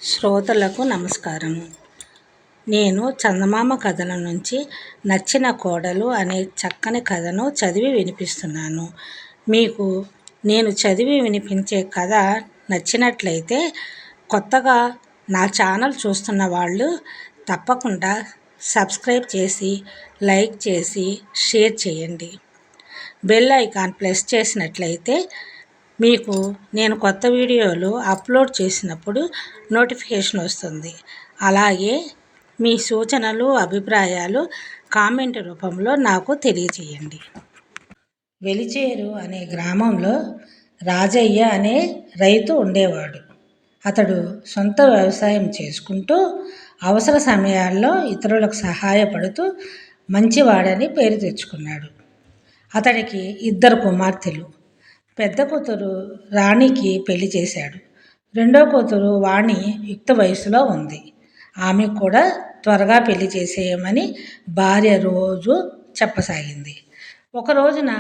శ్రోతలకు నమస్కారము. నేను చందమామ కథల నుంచి నచ్చిన కోడలు అనే చక్కని కథను చదివి వినిపిస్తున్నాను. మీకు నేను చదివి వినిపించే కథ నచ్చినట్లయితే కొత్తగా నా ఛానల్ చూస్తున్న వాళ్ళు తప్పకుండా సబ్స్క్రైబ్ చేసి, లైక్ చేసి, షేర్ చేయండి. బెల్ ఐకాన్ ప్రెస్ చేసినట్లయితే మీకు నేను కొత్త వీడియోలు అప్లోడ్ చేసినప్పుడు నోటిఫికేషన్ వస్తుంది. అలాగే మీ సూచనలు, అభిప్రాయాలు కామెంట్ రూపంలో నాకు తెలియజేయండి. వెలిచేరు అనే గ్రామంలో రాజయ్య అనే రైతు ఉండేవాడు. అతడు సొంత వ్యవసాయం చేసుకుంటూ అవసర సమయాల్లో ఇతరులకు సహాయపడుతూ మంచివాడని పేరు తెచ్చుకున్నాడు. అతడికి 2 కుమార్తెలు. పెద్ద కూతురు రాణికి పెళ్లి చేశాడు. రెండో కూతురు వాణి యుక్త వయసులో ఉంది. ఆమె కూడా త్వరగా పెళ్లి చేసేయమని భార్య రోజు చెప్పసాగింది. ఒక రోజున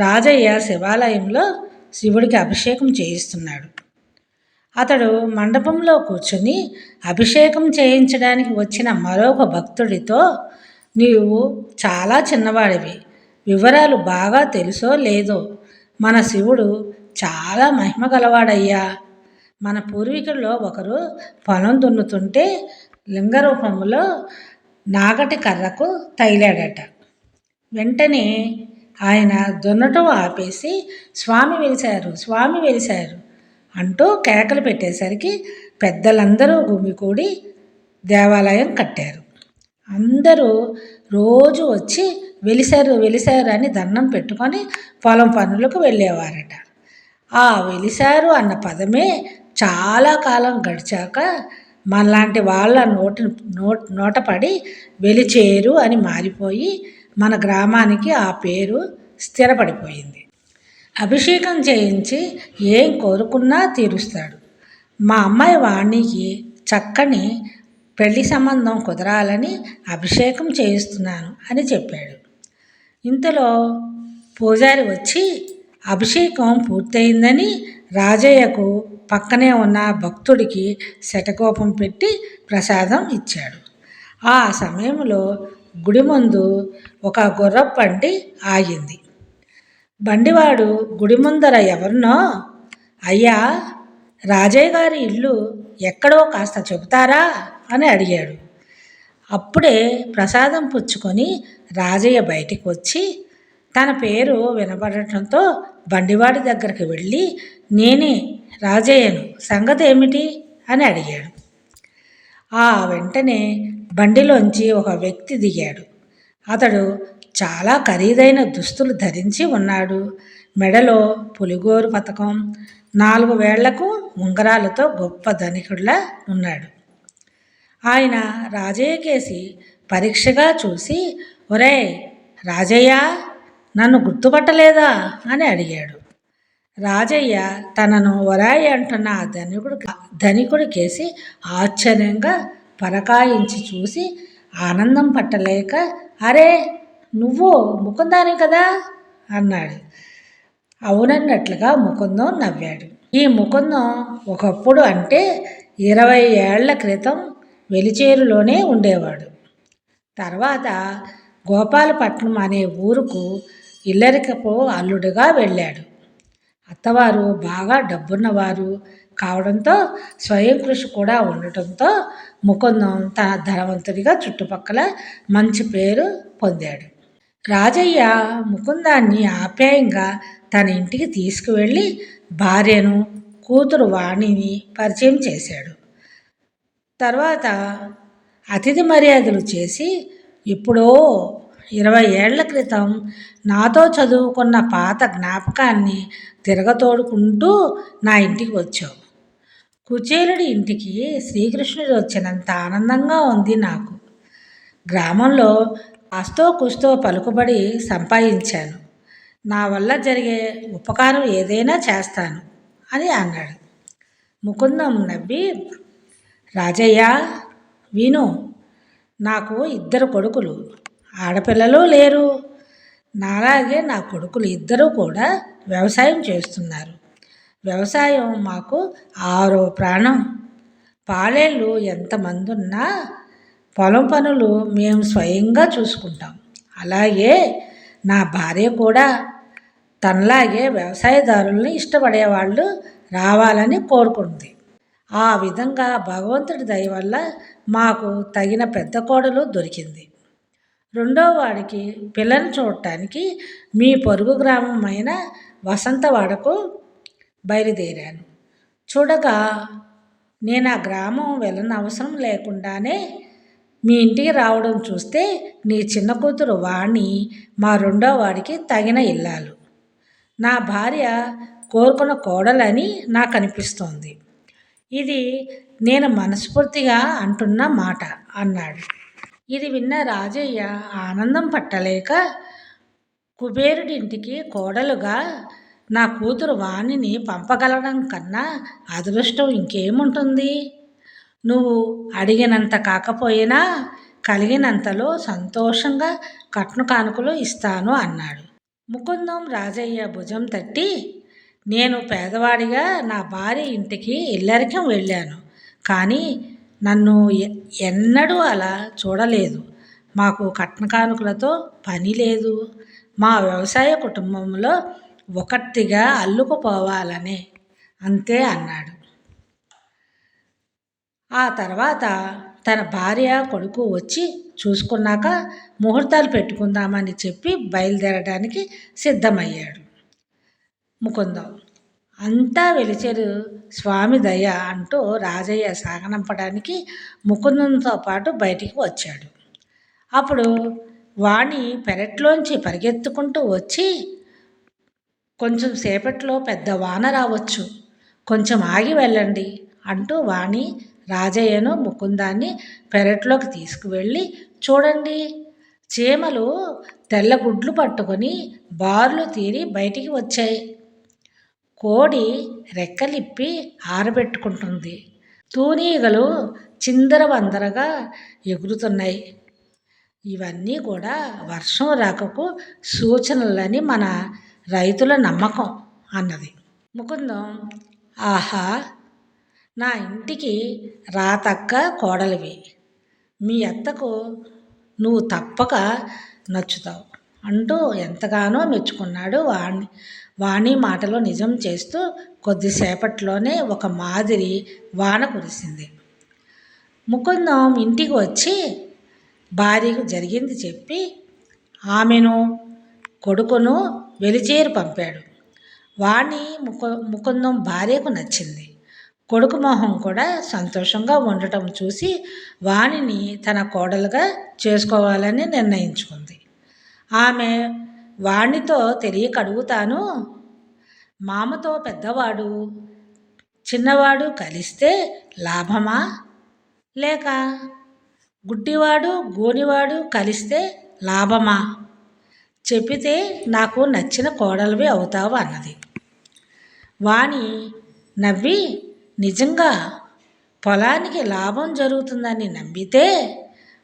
రాజయ్య శివాలయంలో శివుడికి అభిషేకం చేయిస్తున్నాడు. అతడు మండపంలో కూర్చుని అభిషేకం చేయించడానికి వచ్చిన మరొక భక్తుడితో, నీవు చాలా చిన్నవాడివి, వివరాలు బాగా తెలుసో లేదో, మన శివుడు చాలా మహిమ గలవాడయ్యా. మన పూర్వీకుల్లో ఒకరు పొలం దున్నుతుంటే లింగరూపంలో నాగటి కర్రకు తగిలాడట. వెంటనే ఆయన దున్నటం ఆపేసి స్వామి వెలిశారు అంటూ కేకలు పెట్టేసరికి పెద్దలందరూ గుమికూడి దేవాలయం కట్టారు. అందరూ రోజు వచ్చి వెలిశారు అని దండం పెట్టుకొని పొలం పనులకు వెళ్ళేవారట. ఆ వెలిశారు అన్న పదమే చాలా కాలం గడిచాక మనలాంటి వాళ్ళ నోటపడి వెలిచేరు అని మారిపోయి మన గ్రామానికి ఆ పేరు స్థిరపడిపోయింది. అభిషేకం చేయించి ఏం కోరుకున్నా తీరుస్తాడు. మా అమ్మాయి వాణికి చక్కని పెళ్లి సంబంధం కుదరాలని అభిషేకం చేయిస్తున్నాను అని చెప్పాడు. ఇంతలో పూజారి వచ్చి అభిషేకం పూర్తయిందని రాజయ్యకు పక్కనే ఉన్న భక్తుడికి శటకోపం పెట్టి ప్రసాదం ఇచ్చాడు. ఆ సమయంలో గుడి ముందు ఒక గుర్రపు బండి ఆగింది. బండివాడు గుడి ముందర ఎవరినో, అయ్యా, రాజయ్య గారి ఇల్లు ఎక్కడో కాస్త చెబుతారా అని అడిగాడు. అప్పుడే ప్రసాదం పుచ్చుకొని రాజయ్య బయటికి వచ్చి తన పేరు వినపడటంతో బండివాడి దగ్గరికి వెళ్ళి, నేనే రాజయ్యను, సంగతి ఏమిటి అని అడిగాడు. ఆ వెంటనే బండిలోంచి ఒక వ్యక్తి దిగాడు. అతడు చాలా ఖరీదైన దుస్తులు ధరించి ఉన్నాడు. మెడలో పులిగోరు పతకం, 4 వేళ్లకు ఉంగరాలతో గొప్ప ధనికుడిలా ఉన్నాడు. ఆయన రాజయ్య కేసి పరీక్షగా చూసి, ఒరేయ్ రాజయ్య, నన్ను గుర్తుపట్టలేదా అని అడిగాడు. రాజయ్య తనను ఒరాయి అంటున్న ఆ ధనికుడి కేసి ఆశ్చర్యంగా పరకాయించి చూసి ఆనందం పట్టలేక, అరే, నువ్వు ముకుందాని కదా అన్నాడు. అవునన్నట్లుగా ముకుందం నవ్వాడు. ఈ ముకుందం ఒకప్పుడు, అంటే 20 ఏళ్ల క్రితం వెలిచేరులోనే ఉండేవాడు. తర్వాత గోపాలపట్నం అనే ఊరుకు ఇల్లరికపు అల్లుడుగా వెళ్ళాడు. అత్తవారు బాగా డబ్బున్నవారు కావడంతో స్వయం కృషి కూడా ఉండటంతో ముకుందం తన ధనవంతుడిగా చుట్టుపక్కల మంచి పేరు పొందాడు. రాజయ్య ముకుందాన్ని ఆప్యాయంగా తన ఇంటికి తీసుకువెళ్ళి భార్యను, కూతురు వాణిని పరిచయం చేశాడు. తర్వాత అతిథి మర్యాదలు చేసి, ఇప్పుడో 20 ఏళ్ల క్రితం నాతో చదువుకున్న పాత జ్ఞాపకాన్ని తిరగతోడుకుంటూ నా ఇంటికి వచ్చావు. కుచేలుడి ఇంటికి శ్రీకృష్ణుడు వచ్చినంత ఆనందంగా ఉంది నాకు. గ్రామంలో కాస్తో కూస్తో పలుకుబడి సంపాదించాను. నా వల్ల జరిగే ఉపకారం ఏదైనా చేస్తాను అని అన్నాడు. ముకుందం నవ్వి, రాజయ్య, విను, నాకు 2 కొడుకులు, ఆడపిల్లలు లేరు. నాలాగే నా కొడుకులు 2 కూడా వ్యవసాయం చేస్తున్నారు. వ్యవసాయం మాకు 6వ ప్రాణం. పాలేళ్ళు ఎంతమంది ఉన్నా పొలం పనులు మేము స్వయంగా చూసుకుంటాం. అలాగే నా భార్య కూడా తనలాగే వ్యవసాయదారుల్ని ఇష్టపడేవాళ్ళు రావాలని కోరుకుంది. ఆ విధంగా భగవంతుడి దయ వల్ల మాకు తగిన పెద్ద కోడలు దొరికింది. రెండో వాడికి పిల్లని చూడటానికి మీ పొరుగు గ్రామమైన వసంతవాడకు బయలుదేరాను. చూడగా నేను ఆ గ్రామం వెళ్ళనవసరం లేకుండానే మీ ఇంటికి రావడం చూస్తే నీ చిన్న కూతురు వాణి మా రెండో వాడికి తగిన ఇల్లాలు, నా భార్య కోరుకున్న కోడలని నాకు అనిపిస్తోంది. ఇది నేను మనస్ఫూర్తిగా అంటున్న మాట అన్నాడు. ఇది విన్న రాజయ్య ఆనందం పట్టలేక, కుబేరుడింటికి కోడలుగా నా కూతురు వాణిని పంపగలడం కన్నా అదృష్టం ఇంకేముంటుంది? నువ్వు అడిగినంత కాకపోయినా కలిగినంతలో సంతోషంగా కట్న కానుకలు ఇస్తాను అన్నాడు. ముకుందం రాజయ్య భుజం తట్టి, నేను పేదవాడిగా నా భార్య ఇంటికి ఇల్లరికం వెళ్ళాను, కానీ నన్ను ఎన్నడూ అలా చూడలేదు. మాకు కట్న కానుకలతో పని లేదు. మా వ్యవసాయ కుటుంబంలో ఒకటిగా అల్లుకుపోవాలనే అంతే అన్నాడు. ఆ తర్వాత తన భార్య కొడుకు వచ్చి చూసుకున్నాక ముహూర్తాలు పెట్టుకుందామని చెప్పి బయలుదేరడానికి సిద్ధమయ్యాడు. ముకుందం అంతా వెలిచెరు స్వామి దయ అంటూ రాజయ్య సాగనంపడానికి ముకుందంతో పాటు బయటికి వచ్చాడు. అప్పుడు వాణి పెరట్లోంచి పరిగెత్తుకుంటూ వచ్చి, కొంచెం సేపట్లో పెద్ద వాన రావచ్చు, కొంచెం ఆగి వెళ్ళండి అంటూ వాణి రాజయ్యను ముకుందాన్ని పెరట్లోకి తీసుకువెళ్ళి, చూడండి, చీమలు తెల్ల గుడ్లు పట్టుకొని బార్లు తీరి బయటికి వచ్చాయి. కోడి రెక్కలిప్పి ఆరబెట్టుకుంటుంది. తూనీగలు చిందరవందరగా ఎగురుతున్నాయి. ఇవన్నీ కూడా వర్షం రాకకు సూచనలని మన రైతుల నమ్మకం అన్నది. ముకుందం, ఆహా, నా ఇంటికి రాతక్క కోడలివి, మీ అత్తకు నువ్వు తప్పక నచ్చుతావు అంటూ ఎంతగానో మెచ్చుకున్నాడు. వాణి మాటలో నిజం చేస్తూ కొద్దిసేపట్లోనే ఒక మాదిరి వాన కురిసింది. ముకుందం ఇంటికి వచ్చి భార్యకు జరిగింది చెప్పి ఆమెను కొడుకును వెలిచేరు పంపాడు. వాణి ముకుందం భార్యకు నచ్చింది. కొడుకు మొహం కూడా సంతోషంగా ఉండటం చూసి వాణిని తన కోడలుగా చేసుకోవాలని నిర్ణయించుకుంది. ఆమె వాణితో తెలియక అడుగుతాను, మామతో పెద్దవాడు చిన్నవాడు కలిస్తే లాభమా, లేక గుడ్డివాడు గోనివాడు కలిస్తే లాభమా? చెప్పితే నాకు నచ్చిన కోడలివి అవుతావు అన్నది. వాణి నవ్వి, నిజంగా పొలానికి లాభం జరుగుతుందని నమ్మితే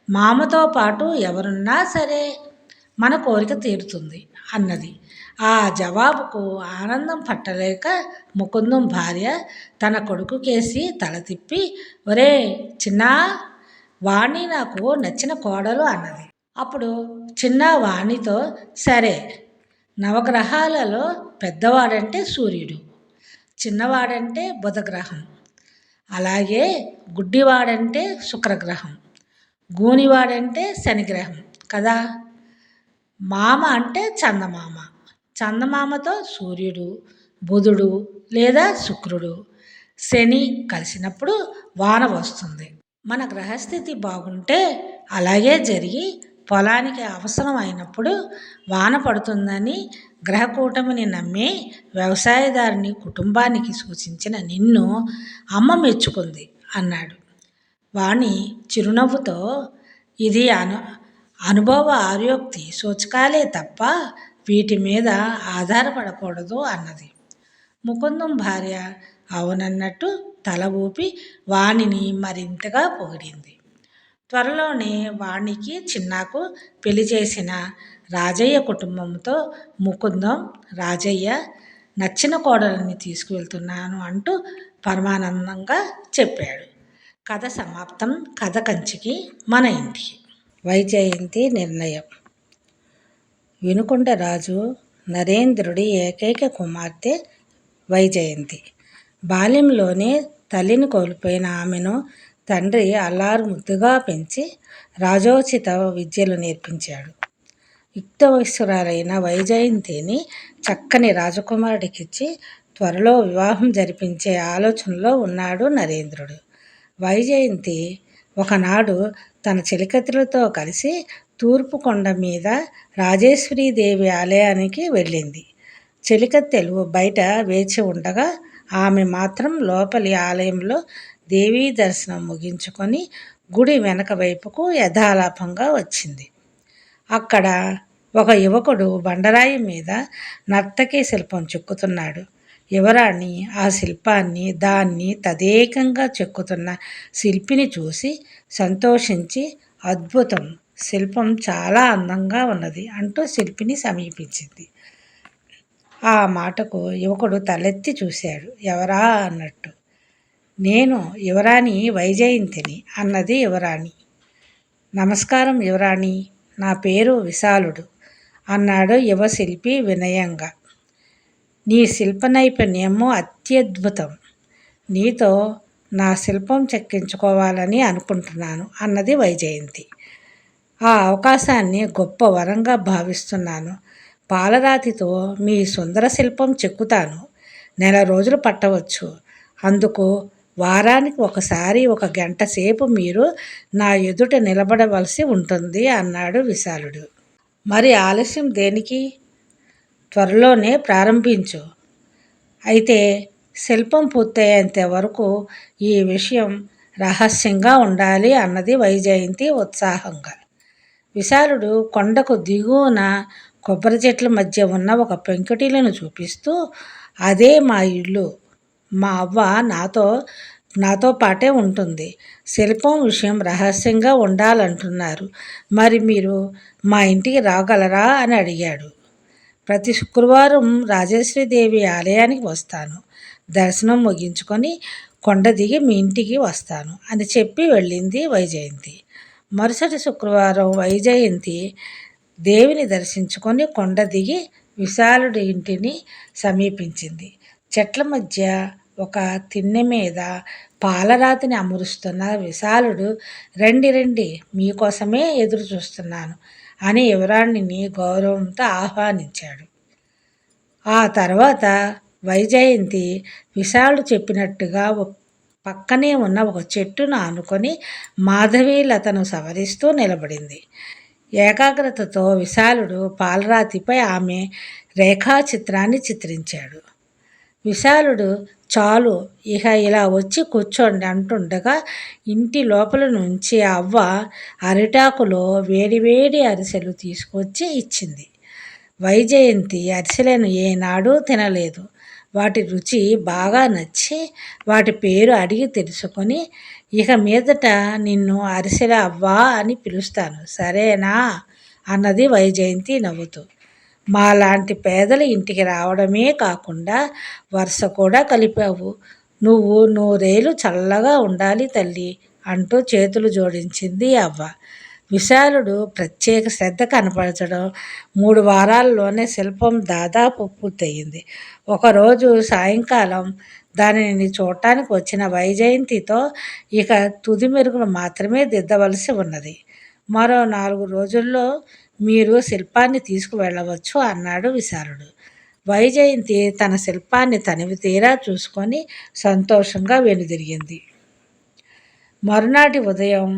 మామతో పాటు ఎవరున్నా సరే మన కోరిక తీరుతుంది అన్నది. ఆ జవాబుకు ఆనందం పట్టలేక ముకుందం భార్య తన కొడుకు కేసి తల తిప్పి, ఒరే చిన్నా, వాణి నాకు నచ్చిన కోడలు అన్నది. అప్పుడు చిన్న వాణితో, సరే, నవగ్రహాలలో పెద్దవాడంటే సూర్యుడు, చిన్నవాడంటే బుధగ్రహం, అలాగే గుడ్డివాడంటే శుక్రగ్రహం, గూనివాడంటే శనిగ్రహం కదా. మామ అంటే చందమామ, చందమామతో సూర్యుడు, బుధుడు లేదా శుక్రుడు, శని కలిసినప్పుడు వాన వస్తుంది. మన గ్రహస్థితి బాగుంటే అలాగే జరిగి పొలానికి అవసరం అయినప్పుడు వాన పడుతుందని గ్రహకూటమిని నమ్మి వ్యవసాయదారుని కుటుంబానికి సూచించిన నిన్ను అమ్మ మెచ్చుకుంది అన్నాడు. వాణి చిరునవ్వుతో, ఇది అనుభవ ఆర్యోక్తి సూచకాలే తప్ప వీటి మీద ఆధారపడకూడదు అన్నది. ముకుందం భార్య అవునన్నట్టు తల ఊపి వాణిని మరింతగా పొగిడింది. త్వరలోనే వాణికి చిన్నాకు పెళ్లి చేసిన రాజయ్య కుటుంబంతో ముకుందం రాజయ్య నచ్చిన కోడలిని తీసుకువెళ్తున్నాను అంటూ పరమానందంగా చెప్పాడు. కథ సమాప్తం. కథ కంచికి మన ఇంటికి. వైజయంతి నిర్ణయం. వినుకొండ రాజు నరేంద్రుడి ఏకైక కుమార్తె వైజయంతి. బాల్యంలోనే తల్లిని కోల్పోయిన ఆమెను తండ్రి అల్లారు ముద్దుగా పెంచి రాజోచిత విద్యలు నేర్పించాడు. యుక్త వయస్సురాలైన వైజయంతిని చక్కని రాజకుమారుడికిచ్చి త్వరలో వివాహం జరిపించే ఆలోచనలో ఉన్నాడు నరేంద్రుడు. వైజయంతి ఒకనాడు తన చెలికత్తెలతో కలిసి తూర్పు కొండ మీద రాజేశ్వరీదేవి ఆలయానికి వెళ్ళింది. చెలికత్తెలు బయట వేచి ఉండగా ఆమె మాత్రం లోపలి ఆలయంలో దేవీ దర్శనం ముగించుకొని గుడి వెనక వైపుకు యథాలాపంగా వచ్చింది. అక్కడ ఒక యువకుడు బండరాయి మీద నర్తకీ శిల్పం చెక్కుతున్నాడు. యువరాణి ఆ శిల్పాన్ని దాన్ని తదేకంగా చెక్కుతున్న శిల్పిని చూసి సంతోషించి, అద్భుతం, శిల్పం చాలా అందంగా ఉన్నది అంటూ శిల్పిని సమీపించింది. ఆ మాటకు యువకుడు తలెత్తి చూశాడు. ఎవరా అన్నట్టు. నేను యువరాణి వైజయంతిని అన్నది యువరాణి. నమస్కారం యువరాణి, నా పేరు విశాలుడు అన్నాడు యువ శిల్పి వినయంగా. నీ శిల్ప నైపుణ్యము అత్యద్భుతం. నీతో నా శిల్పం చెక్కించుకోవాలని అనుకుంటున్నాను అన్నది వైజయంతి. ఆ అవకాశాన్ని గొప్ప వరంగా భావిస్తున్నాను. పాలరాతితో మీ సుందర శిల్పం చెక్కుతాను. నెల రోజులు పట్టవచ్చు. అందుకు వారానికి ఒకసారి 1 గంట సేపు మీరు నా ఎదుట నిలబడవలసి ఉంటుంది అన్నాడు విశాలుడు. మరి ఆలస్యం దేనికి? త్వరలోనే ప్రారంభించు. అయితే శిల్పం పూర్తయ్యేంత వరకు ఈ విషయం రహస్యంగా ఉండాలి అన్నది వైజయంతి ఉత్సాహంగా. విశాలుడు కొండకు దిగువన కొబ్బరి చెట్ల మధ్య ఉన్న ఒక పెంకుటిల్లును చూపిస్తూ, అదే మా ఇల్లు. మా అవ్వ నాతో పాటే ఉంటుంది. శిల్పం విషయం రహస్యంగా ఉండాలంటున్నారు. మరి మీరు మా ఇంటికి రాగలరా అని అడిగాడు. ప్రతి శుక్రవారం రాజేశ్వరీదేవి ఆలయానికి వస్తాను. దర్శనం ముగించుకొని కొండ దిగి మీ ఇంటికి వస్తాను అని చెప్పి వెళ్ళింది వైజయంతి. మరుసటి శుక్రవారం వైజయంతి దేవిని దర్శించుకొని కొండ దిగి విశాలుడి ఇంటిని సమీపించింది. చెట్ల మధ్య ఒక తిన్నె మీద పాలరాతిని అమరుస్తున్న విశాలుడు, రండి రండి, మీకోసమే ఎదురు చూస్తున్నాను అని యువరాణిని గౌరవంతో ఆహ్వానించాడు. ఆ తర్వాత వైజయంతి విశాలుడు చెప్పినట్టుగా పక్కనే ఉన్న ఒక చెట్టును ఆనుకొని మాధవీలతను సవరిస్తూ నిలబడింది. ఏకాగ్రతతో విశాలుడు పాలరాతిపై ఆమె రేఖాచిత్రాన్ని చిత్రించాడు. విశాలుడు, చాలు, ఇక ఇలా వచ్చి కూర్చోండి అంటుండగా ఇంటి లోపల నుంచి అవ్వ అరిటాకులో వేడివేడి అరిసెలు తీసుకొచ్చి ఇచ్చింది. వైజయంతి అరిసెలను ఏనాడూ తినలేదు. వాటి రుచి బాగా నచ్చి వాటి పేరు అడిగి తెలుసుకొని, ఇక మీదట నిన్ను అరిసెల అవ్వా అని పిలుస్తాను, సరేనా అన్నది వైజయంతి నవ్వుతూ. మాలాంటి పేదల ఇంటికి రావడమే కాకుండా వరుస కూడా కలిపావు. నువ్వు నూరేళ్ళు చల్లగా ఉండాలి తల్లి అంటూ చేతులు జోడించింది అవ్వ. విశాలుడు ప్రత్యేక శ్రద్ధ కనపరచడం 3 వారాల్లోనే శిల్పం దాదాపు పూర్తయింది. ఒకరోజు సాయంకాలం దానిని చూడటానికి వచ్చిన వైజయంతితో ఇక తుది మెరుగులు మాత్రమే దిద్దవలసి ఉన్నది. మరో 4 రోజుల్లో మీరు శిల్పాన్ని తీసుకువెళ్ళవచ్చు అన్నాడు విశాలుడు. వైజయంతి తన శిల్పాన్ని తనివి తీరా చూసుకొని సంతోషంగా వెనుదిరిగింది. మరునాటి ఉదయం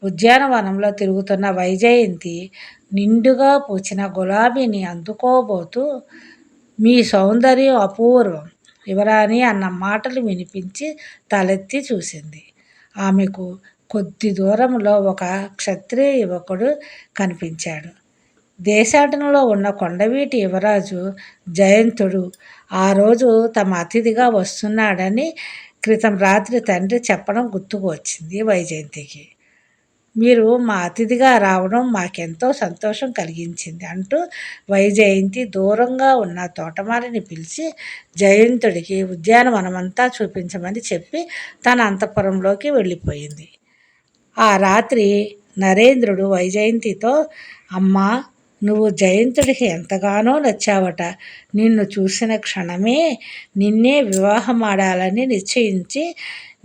ఉద్యానవనంలో తిరుగుతున్న వైజయంతి నిండుగా పూచిన గులాబీని అందుకోబోతూ, మీ సౌందర్యం అపూర్వం యువరాణి అన్న మాటలు వినిపించి తలెత్తి చూసింది. ఆమెకు కొద్ది దూరంలో ఒక క్షత్రియ యువకుడు కనిపించాడు. దేశాటనలో ఉన్న కొండవీటి యువరాజు జయంతుడు ఆ రోజు తమ అతిథిగా వస్తున్నాడని క్రితం రాత్రి తండ్రి చెప్పడం గుర్తుకు వచ్చింది వైజయంతికి. మీరు మా అతిథిగా రావడం మాకెంతో సంతోషం కలిగించింది అంటూ వైజయంతి దూరంగా ఉన్న తోటమాలిని పిలిచి జయంతుడికి ఉద్యానవనమంతా చూపించమని చెప్పి తన అంతఃపురంలోకి వెళ్ళిపోయింది. ఆ రాత్రి నరేంద్రుడు వైజయంతితో, అమ్మా, నువ్వు జయంతుడికి ఎంతగానో నచ్చావట. నిన్ను చూసిన క్షణమే నిన్నే వివాహమాడాలని నిశ్చయించి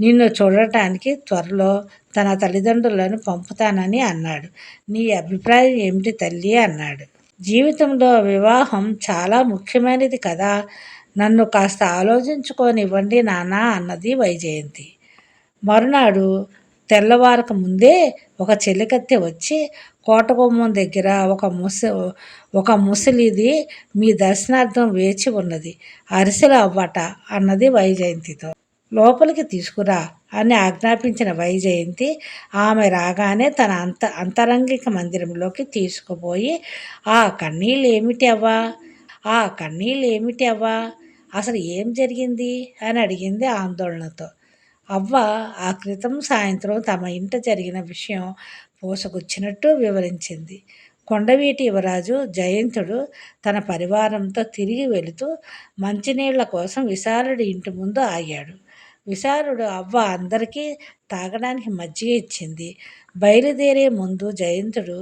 నిన్ను చూడటానికి త్వరలో తన తల్లిదండ్రులను పంపుతానని అన్నాడు. నీ అభిప్రాయం ఏమిటి తల్లి అన్నాడు. జీవితంలో వివాహం చాలా ముఖ్యమైనది కదా, నన్ను కాస్త ఆలోచించుకోనివ్వండి నాన్న అన్నది వైజయంతి. మరునాడు తెల్లవారక ముందే ఒక చెలికత్తె వచ్చి కోటగుమ్మం దగ్గర ఒక ముసలిది మీ దర్శనార్థం వేచి ఉన్నది, అరిసెలు అవ్వట అన్నది వైజయంతితో. లోపలికి తీసుకురా అని ఆజ్ఞాపించిన వైజయంతి ఆమె రాగానే తన అంతరంగిక మందిరంలోకి తీసుకుపోయి, ఆ కన్నీళ్ళేమిటి అవ్వా, ఆ కన్నీళ్ళేమిటి అవ్వా, అసలు ఏం జరిగింది అని అడిగింది ఆందోళనతో. అవ్వ ఆ క్రితం సాయంత్రం తమ ఇంట జరిగిన విషయం పూసగుచ్చినట్టు వివరించింది. కొండవీటి యువరాజు జయంతుడు తన పరివారంతో తిరిగి వెళుతూ మంచినీళ్ల కోసం విశాలుడి ఇంటి ముందు ఆగాడు. విశాలుడు అవ్వ అందరికీ తాగడానికి మజ్జిగ ఇచ్చింది. బయలుదేరే ముందు జయంతుడు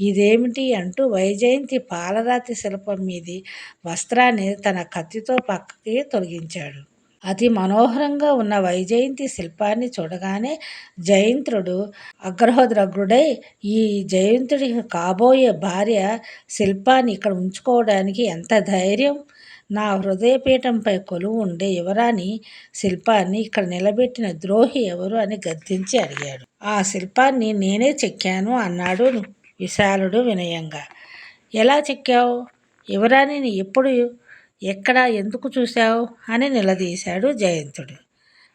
ఇదేమిటి అంటూ వైజయంతి పాలరాతి శిల్పం మీది వస్త్రాన్ని తన కత్తితో పక్కకి తొలగించాడు. అతి మనోహరంగా ఉన్న వైజయంతి శిల్పాన్ని చూడగానే జయంతుడు అగ్రహోదగ్రుడై, ఈ జయంతుడికి కాబోయే భార్య శిల్పాన్ని ఇక్కడ ఉంచుకోవడానికి ఎంత ధైర్యం, నా హృదయపీఠంపై కొలువు ఉండే యువరాణి శిల్పాన్ని ఇక్కడ నిలబెట్టిన ద్రోహి ఎవరు అని గద్దించి అడిగాడు. ఆ శిల్పాన్ని నేనే చెక్కాను అన్నాడు విశాలుడు వినయంగా. ఎలా చెక్కావు, యువరాణిని ఎప్పుడు, ఎక్కడ, ఎందుకు చూశావు అని నిలదీశాడు జయంతుడు.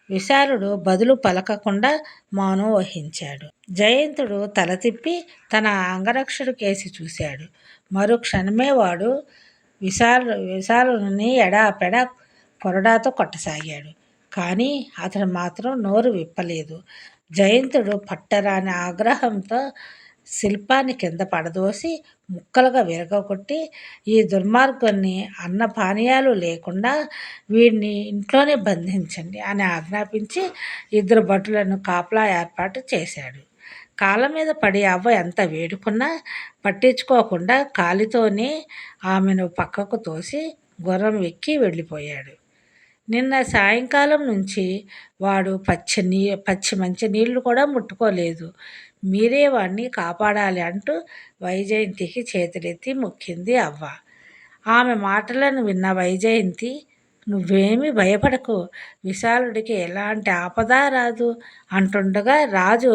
విశాలుడు బదులు పలకకుండా మౌనం వహించాడు. జయంతుడు తల తిప్పి తన అంగరక్షుడి కేసి చూశాడు. మరుక్షణమే వాడు విశాలుని ఎడాపెడా కొరడాతో కొట్టసాగాడు. కానీ అతడు మాత్రం నోరు విప్పలేదు. జయంతుడు పట్టరాని ఆగ్రహంతో శిల్పాన్ని కింద పడదోసి ముక్కలుగా విరగొట్టి, ఈ దుర్మార్గుని అన్నపానీయాలు లేకుండా వీడిని ఇంట్లోనే బంధించండి అని ఆజ్ఞాపించి 2 భటులను కాపలా ఏర్పాటు చేశాడు. కాళ్ళ మీద పడి అవ్వ ఎంత వేడుకున్నా పట్టించుకోకుండా కాలితోనే ఆమెను పక్కకు తోసి గుర్రం ఎక్కి వెళ్ళిపోయాడు. నిన్న సాయంకాలం నుంచి వాడు పచ్చి మంచినీళ్ళు కూడా ముట్టుకోలేదు. మీరే వాణ్ణి కాపాడాలి అంటూ వైజయంతికి చేతులెత్తి మొక్కింది అవ్వ. ఆమె మాటలను విన్న వైజయంతి, నువ్వేమీ భయపడకు, విశాలుడికి ఎలాంటి ఆపద రాదు అంటుండగా రాజు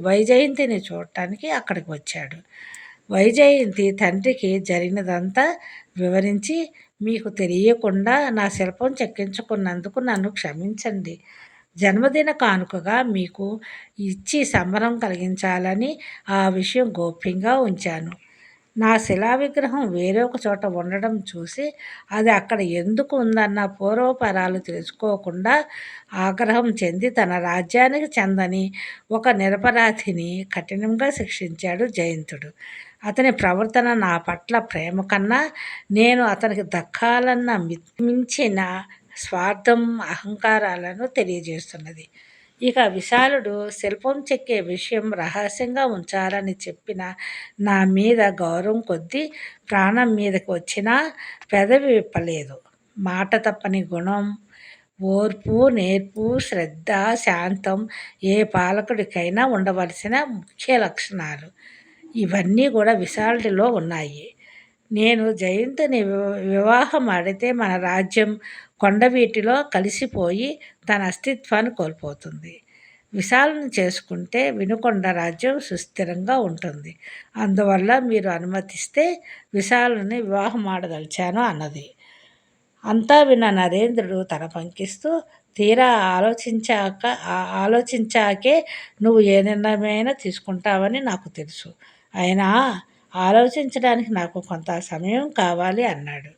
వైజయంతిని చూడటానికి అక్కడికి వచ్చాడు. వైజయంతి తండ్రికి జరిగినదంతా వివరించి, మీకు తెలియకుండా నా శిల్పం చెక్కించుకున్నందుకు నన్ను క్షమించండి. జన్మదిన కానుకగా మీకు ఇచ్చి సంబరం కలిగించాలని ఆ విషయం గోప్యంగా ఉంచాను. నా శిలా విగ్రహం వేరొక చోట ఉండడం చూసి అది అక్కడ ఎందుకు ఉందన్న పూర్వపరాలు తెలుసుకోకుండా ఆగ్రహం చెంది తన రాజ్యానికి చెందని ఒక నిరపరాధిని కఠినంగా శిక్షించాడు జయంతుడు. అతని ప్రవర్తన నా పట్ల ప్రేమ కన్నా నేను అతనికి దక్కాలన్న మించిన స్వార్థం, అహంకారాలను తెలియజేస్తున్నది. ఇక విశాలుడు శిల్పం చెక్కే విషయం రహస్యంగా ఉంచాలని చెప్పిన నా మీద గౌరవం కొద్దీ ప్రాణం మీదకి వచ్చినా పెదవి విప్పలేదు. మాట తప్పని గుణం, ఓర్పు, నేర్పు, శ్రద్ధ, శాంతం ఏ పాలకుడికైనా ఉండవలసిన ముఖ్య లక్షణాలు. ఇవన్నీ కూడా విశాలుడిలో ఉన్నాయి. నేను జయంతిని వివాహం ఆడితే మన రాజ్యం కొండవీటిలో కలిసిపోయి తన అస్తిత్వాన్ని కోల్పోతుంది. విశాలుని చేసుకుంటే వినుకొండ రాజ్యం సుస్థిరంగా ఉంటుంది. అందువల్ల మీరు అనుమతిస్తే విశాలుని వివాహం ఆడదలిచాను అన్నది. అంతా విన్న నరేంద్రుడు తల పంకిస్తూ, తీరా ఆలోచించాకే నువ్వు ఏ నిర్ణయమైనా తీసుకుంటావని నాకు తెలుసు. అయినా ఆలోచించడానికి నాకు కొంత సమయం కావాలి అన్నాడు.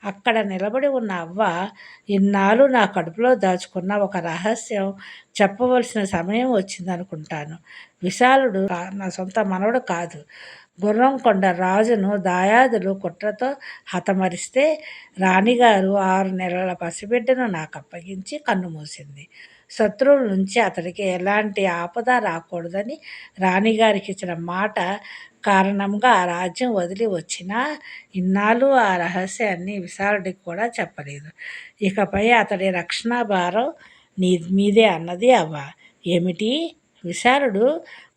అక్కడ నిలబడి ఉన్న అవ్వ ఇన్నాళ్ళు నా కడుపులో దాచుకున్న ఒక రహస్యం చెప్పవలసిన సమయం వచ్చిందనుకుంటాను. విశాలుడు నా సొంత మనవడు కాదు. గుర్రంకొండ రాజును దాయాదులు కుట్రతో హతమరిస్తే రాణిగారు 6 నెలల పసిబిడ్డను నాకప్పగించి కన్నుమూసింది. శత్రువుల నుంచి అతడికి ఎలాంటి ఆపద రాకూడదని రాణిగారికిచ్చిన మాట కారణంగా ఆ రాజ్యం వదిలి వచ్చినా ఇన్నాళ్ళు ఆ రహస్యాన్ని విశాలుడికి కూడా చెప్పలేదు. ఇకపై అతడి రక్షణ భారం మీదే అన్నది అవ్వ. ఏమిటి? విశాలుడు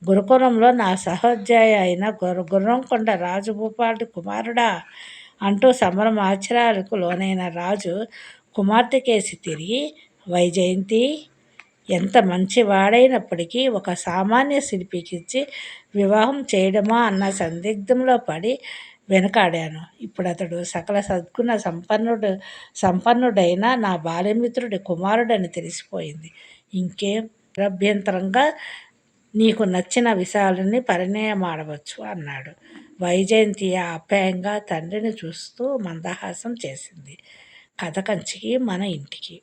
గురుకులంలో నా సహోద్యోగి అయిన గుర్రంకొండ రాజభూపాలుడి కుమారుడా అంటూ సంభ్రమాశ్చర్యాలకు లోనైన రాజు కుమార్తెకేసి తిరిగి, వైజయంతి, ఎంత మంచివాడైనప్పటికీ ఒక సామాన్య శిల్పికిచ్చి వివాహం చేయడమా అన్న సందిగ్ధంలో పడి వెనకాడాను. ఇప్పుడు అతడు సకల సద్గుణ సంపన్నుడైన నా బాల్యమిత్రుడి కుమారుడని తెలిసిపోయింది. ఇంకేం నిరభ్యంతరంగా నీకు నచ్చిన విశాలుని పరిణయమాడవచ్చు అన్నాడు. వైజయంతి ఆప్యాయంగా తండ్రిని చూస్తూ మందహాసం చేసింది. కథ కంచికి మన ఇంటికి.